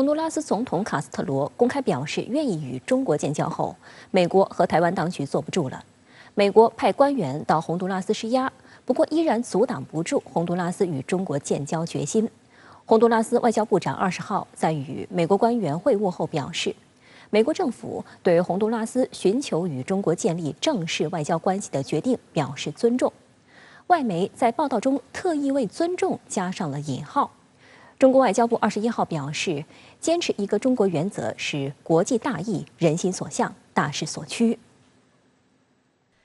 洪都拉斯总统卡斯特罗公开表示愿意与中国建交后，美国和台湾当局坐不住了。美国派官员到洪都拉斯施压，不过依然阻挡不住洪都拉斯与中国建交决心。洪都拉斯外交部长20号在与美国官员会晤后表示，美国政府对洪都拉斯寻求与中国建立正式外交关系的决定表示尊重。外媒在报道中特意为尊重加上了引号。中国外交部21号表示，坚持一个中国原则是国际大义、人心所向、大势所趋。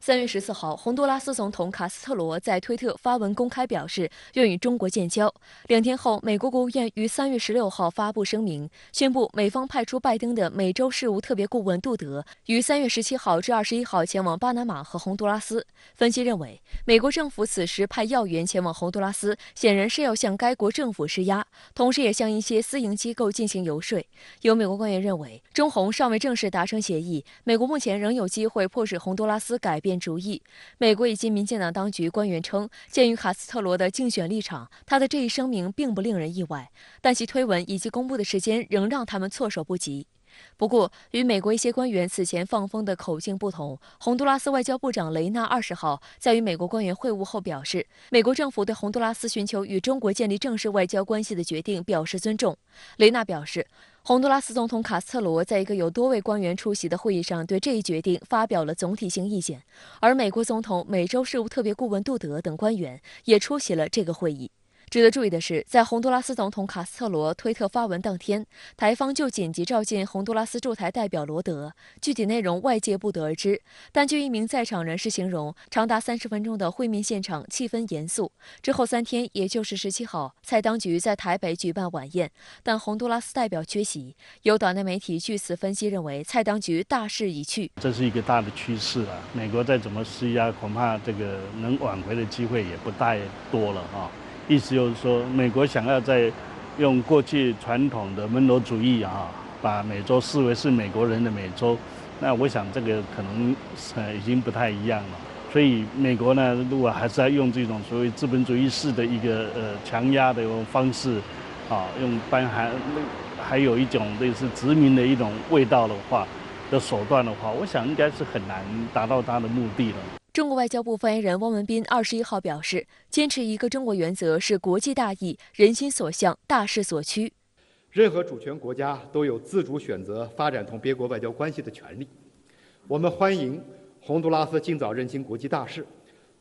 3月14号，洪都拉斯总统卡斯特罗在推特发文公开表示愿与中国建交。2天后，美国国务院于3月16号发布声明，宣布美方派出拜登的美洲事务特别顾问杜德于3月17号至21号前往巴拿马和洪都拉斯。分析认为，美国政府此时派要员前往洪都拉斯，显然是要向该国政府施压，同时也向一些私营机构进行游说。有美国官员认为，中洪尚未正式达成协议，美国目前仍有机会迫使洪都拉斯改变主意。美国以及民进党当局官员称，鉴于卡斯特罗的竞选立场，他的这一声明并不令人意外，但其推文以及公布的时间仍让他们措手不及。不过，与美国一些官员此前放风的口径不同，洪都拉斯外交部长雷纳20号在与美国官员会晤后表示，美国政府对洪都拉斯寻求与中国建立正式外交关系的决定表示尊重。雷纳表示，洪都拉斯总统卡斯特罗在一个有多位官员出席的会议上对这一决定发表了总体性意见，而美国总统美洲事务特别顾问杜德等官员也出席了这个会议。值得注意的是，在洪都拉斯总统卡斯特罗推特发文当天，台方就紧急召见洪都拉斯驻台代表罗德，具体内容外界不得而知。但据一名在场人士形容，长达30分钟的会面现场气氛严肃。之后3天，也就是17号，蔡当局在台北举办晚宴，但洪都拉斯代表缺席。有岛内媒体据此分析认为，蔡当局大势已去。这是一个大的趋势啊！美国再怎么施压，恐怕这个能挽回的机会也不太多了啊。意思就是说，美国想要再用过去传统的门罗主义把美洲视为是美国人的美洲，那我想这个可能已经不太一样了。所以美国呢，如果还是要用这种所谓资本主义式的一个强压的方式，用还有一种类似殖民的一种味道的手段的话，我想应该是很难达到他的目的了。中国外交部发言人汪文斌21号表示，坚持一个中国原则是国际大义、人心所向、大势所趋。任何主权国家都有自主选择发展同别国外交关系的权利。我们欢迎洪都拉斯尽早认清国际大势，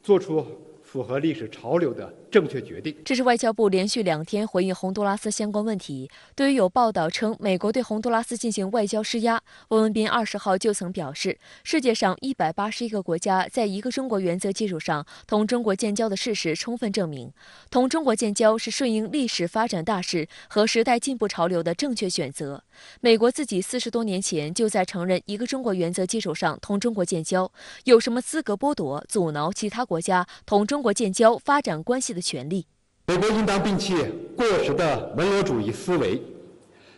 做出符合历史潮流的正确决定。这是外交部连续2天回应洪都拉斯相关问题。对于有报道称美国对洪都拉斯进行外交施压，汪文斌20号就曾表示，世界上181个国家在一个中国原则基础上同中国建交的事实充分证明，同中国建交是顺应历史发展大势和时代进步潮流的正确选择。美国自己40多年前就在承认一个中国原则基础上同中国建交，有什么资格剥夺、阻挠其他国家同中国建交发展关系的权利？美国应当摒弃过时的门罗主义思维，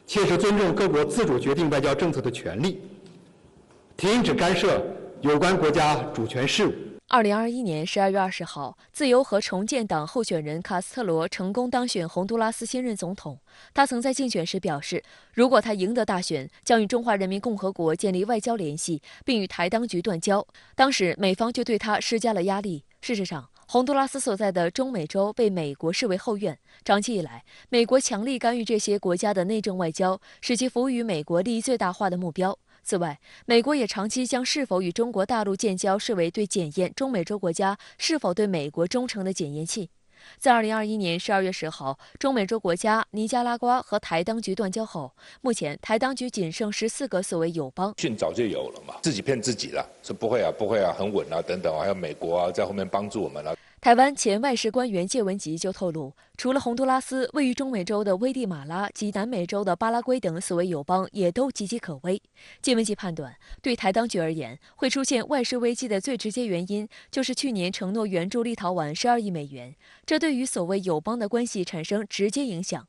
切实尊重各国自主决定外交政策的权利，停止干涉有关国家主权事务。2021年12月20号，自由和重建党候选人卡斯特罗成功当选洪都拉斯新任总统。他曾在竞选时表示，如果他赢得大选，将与中华人民共和国建立外交联系，并与台当局断交。当时美方就对他施加了压力。事实上，洪都拉斯所在的中美洲被美国视为后院，长期以来，美国强力干预这些国家的内政外交，使其服务于美国利益最大化的目标。此外，美国也长期将是否与中国大陆建交视为对检验中美洲国家是否对美国忠诚的检验器。在2021年12月10号，中美洲国家尼加拉瓜和台当局断交后，目前台当局仅剩14个所谓友邦。训早就有了嘛，自己骗自己了，说不会啊，很稳啊，等等，还有美国在后面帮助我们了。台湾前外事官员介文吉就透露，除了洪都拉斯，位于中美洲的危地马拉及南美洲的巴拉圭等所谓友邦也都岌岌可危。介文吉判断，对台当局而言，会出现外事危机的最直接原因，就是去年承诺援助立陶宛12亿美元，这对于所谓友邦的关系产生直接影响。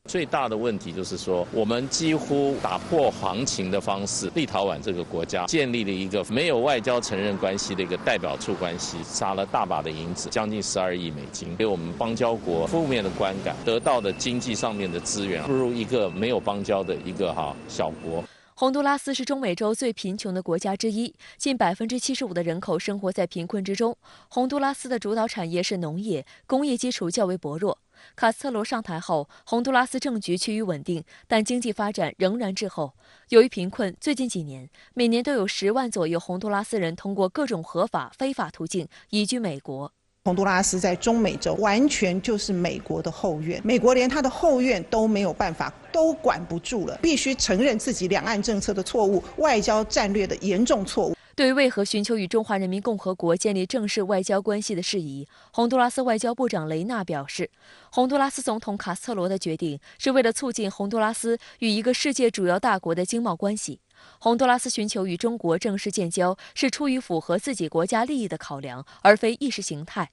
最大的问题就是说，我们几乎打破行情的方式，立陶宛这个国家建立了一个没有外交承认关系的一个代表处关系，撒了大把的银子，将近12亿美金，给我们邦交国负面的观感，得到的经济上面的资源不如一个没有邦交的一个小国。洪都拉斯是中美洲最贫穷的国家之一，近75%的人口生活在贫困之中。洪都拉斯的主导产业是农业，工业基础较为薄弱。卡斯特罗上台后，洪都拉斯政局趋于稳定，但经济发展仍然滞后。由于贫困，最近几年每年都有10万左右洪都拉斯人通过各种合法、非法途径移居美国。洪都拉斯在中美洲完全就是美国的后院，美国连他的后院都没有办法，都管不住了，必须承认自己两岸政策的错误，外交战略的严重错误。对于为何寻求与中华人民共和国建立正式外交关系的事宜，洪都拉斯外交部长雷纳表示，洪都拉斯总统卡斯特罗的决定是为了促进洪都拉斯与一个世界主要大国的经贸关系。洪都拉斯寻求与中国正式建交，是出于符合自己国家利益的考量，而非意识形态。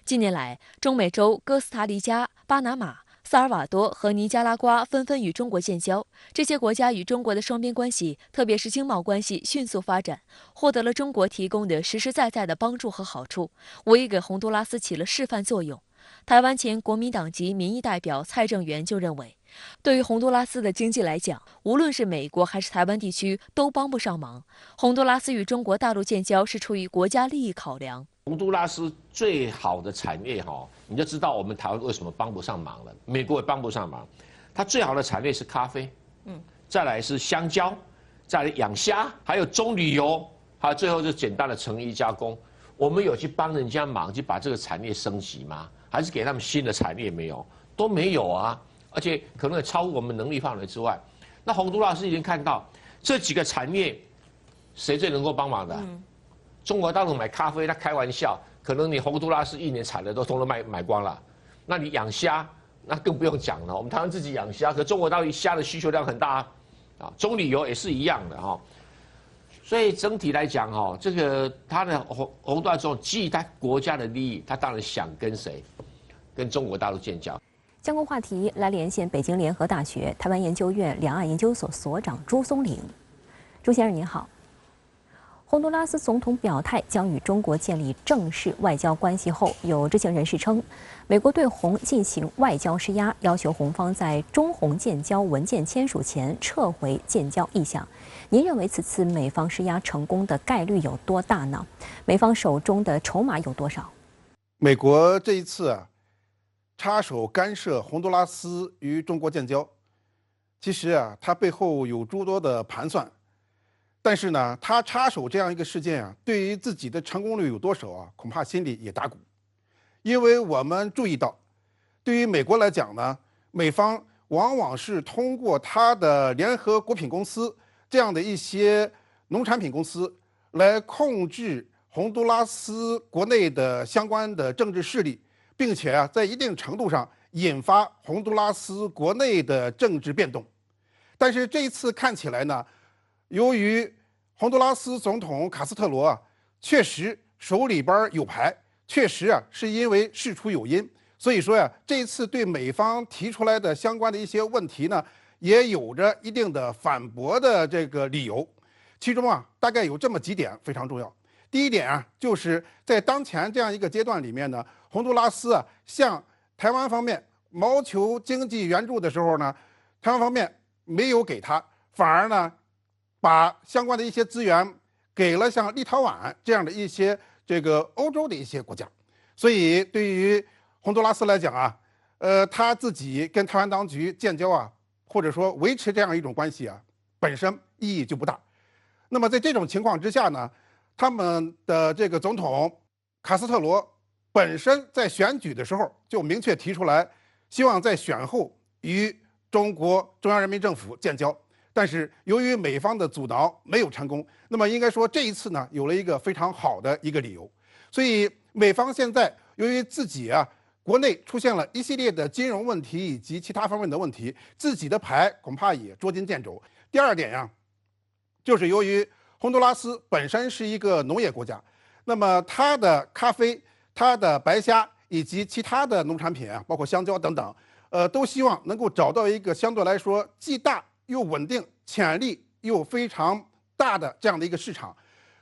近年来，中美洲哥斯达黎加、巴拿马、萨尔瓦多和尼加拉瓜纷纷与中国建交，这些国家与中国的双边关系，特别是经贸关系迅速发展，获得了中国提供的实实在在的帮助和好处，无疑给洪都拉斯起了示范作用。台湾前国民党籍民意代表蔡正元就认为，对于洪都拉斯的经济来讲，无论是美国还是台湾地区都帮不上忙。洪都拉斯与中国大陆建交是出于国家利益考量。洪都拉斯最好的产业你就知道我们台湾为什么帮不上忙了，美国也帮不上忙。它最好的产业是咖啡，再来是香蕉，再来养虾，还有棕榈油，还有最后就简单的成衣加工。我们有去帮人家忙，去把这个产业升级吗？还是给他们新的产业？没有，都没有啊！而且可能也超乎我们能力范围之外。那洪都拉斯已经看到这几个产业，谁最能够帮忙的？中国大陆买咖啡，他开玩笑，可能你洪都拉斯一年产的都通通买光了。那你养虾，那更不用讲了。我们台湾自己养虾，可中国大陆虾的需求量很大啊。棕榈油也是一样的所以整体来讲这个他的洪都拉斯基于他国家的利益，他当然想跟谁？跟中国大陆建交。相关话题来连线北京联合大学台湾研究院两岸研究所所长朱松龄。朱先生您好。洪都拉斯总统表态将与中国建立正式外交关系后，有知情人士称，美国对洪进行外交施压，要求洪方在中洪建交文件签署前撤回建交意向。您认为此次美方施压成功的概率有多大呢？美方手中的筹码有多少？美国这一次插手干涉洪都拉斯与中国建交，其实它背后有诸多的盘算。但是呢，他插手这样一个事件对于自己的成功率有多少恐怕心里也打鼓。因为我们注意到，对于美国来讲呢，美方往往是通过他的联合果品公司这样的一些农产品公司来控制洪都拉斯国内的相关的政治势力，并且在一定程度上引发洪都拉斯国内的政治变动。但是这一次看起来呢，由于洪都拉斯总统卡斯特罗确实手里边有牌，确实是因为事出有因，所以说这一次对美方提出来的相关的一些问题呢，也有着一定的反驳的这个理由。其中大概有这么几点非常重要。第一点就是在当前这样一个阶段里面呢，洪都拉斯向台湾方面谋求经济援助的时候呢，台湾方面没有给他，反而呢把相关的一些资源给了像立陶宛这样的一些这个欧洲的一些国家。所以对于洪都拉斯来讲他自己跟台湾当局建交或者说维持这样一种关系本身意义就不大。那么在这种情况之下呢，他们的这个总统卡斯特罗本身在选举的时候就明确提出来，希望在选后与中国中央人民政府建交。但是由于美方的阻挠没有成功，那么应该说这一次呢有了一个非常好的一个理由。所以美方现在由于自己国内出现了一系列的金融问题以及其他方面的问题，自己的牌恐怕也捉襟见肘。第二点就是由于洪都拉斯本身是一个农业国家，那么它的咖啡、它的白虾以及其他的农产品包括香蕉等等，都希望能够找到一个相对来说既大又稳定、潜力又非常大的这样的一个市场。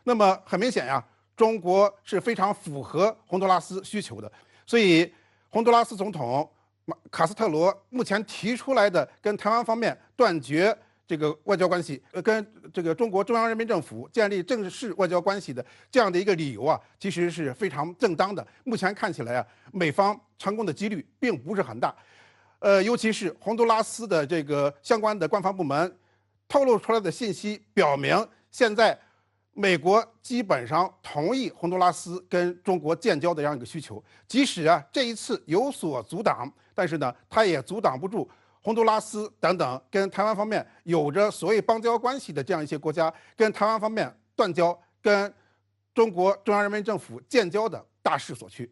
那么很明显呀，中国是非常符合洪都拉斯需求的，所以洪都拉斯总统卡斯特罗目前提出来的跟台湾方面断绝这个外交关系，跟这个中国中央人民政府建立正式外交关系的这样的一个理由啊，其实是非常正当的。目前看起来啊，美方成功的几率并不是很大。尤其是洪都拉斯的这个相关的官方部门透露出来的信息表明，现在美国基本上同意洪都拉斯跟中国建交的这样一个需求。即使啊这一次有所阻挡，但是呢，它也阻挡不住洪都拉斯等等跟台湾方面有着所谓邦交关系的这样一些国家，跟台湾方面断交、跟中国中央人民政府建交的大势所趋。